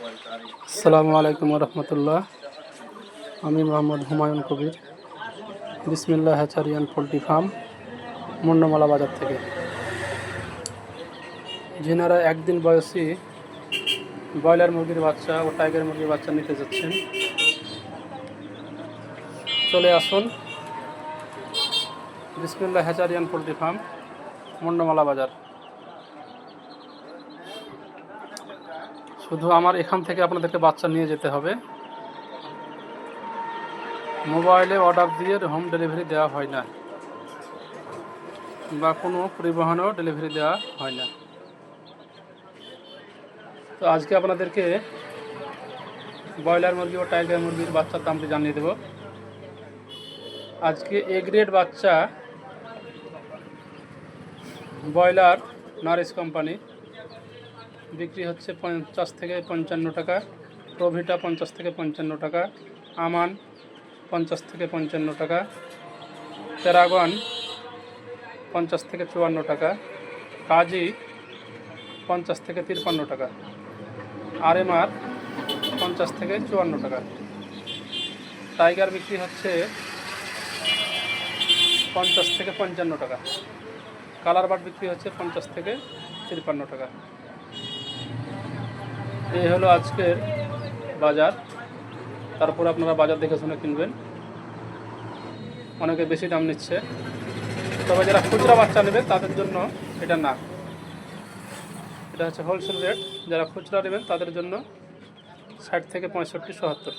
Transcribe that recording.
আসসালামু আলাইকুম রহমতুল্লাহ। আমি মোহাম্মদ হুমায়ুন কবির, বিসমিল্লাহ হ্যাচারিয়ান পোলট্রি ফার্ম, মুন্নমালা বাজার থেকে। যিনারা একদিন বয়সী ব্রয়লার মুরগির বাচ্চা ও টাইগার মুরগির বাচ্চা নিতে যাচ্ছেন, চলে আসুন বিসমিল্লাহ হ্যাচারিয়ান পোলট্রি ফার্ম, মুন্নমালা বাজার। শুধু আমার এখান থেকে আপনাদেরকে বাচ্চা নিয়ে যেতে হবে। মোবাইলে অর্ডার দিয়ে হোম ডেলিভারি দেওয়া হয় না, বা কোনো পরিবহনেও ডেলিভারি দেওয়া হয় না। তো আজকে আপনাদেরকে ব্রয়লার মুরগি ও টাইগার মুরগির বাচ্চার দামটি জানিয়ে দেব। আজকে এ গ্রেড বাচ্চা ব্রয়লার নারিশ কোম্পানি বিক্রি হচ্ছে 50 থেকে 55 টাকা, প্রভিটা 50 থেকে 55 টাকা, আমান 50 থেকে 55 টাকা, প্যারাগন 50 থেকে 54 টাকা, কাজী 50 থেকে 53 টাকা, আরএমআর 50 থেকে 54 টাকা। টাইগার বিক্রি হচ্ছে 50 থেকে 55 টাকা, কালার বার্ড বিক্রি হচ্ছে 50 থেকে 53 টাকা। এই হলো আজকের বাজার। তারপর আপনারা বাজার দেখে শুনে কিনবেন। অনেকে বেশি দাম নিচ্ছে, তবে যারা খুচরা বাচ্চা নেবে তাদের জন্য এটা না, এটা হচ্ছে হোলসেল রেট। যারা খুচরা নেবেন তাদের জন্য 60 থেকে 65, 77।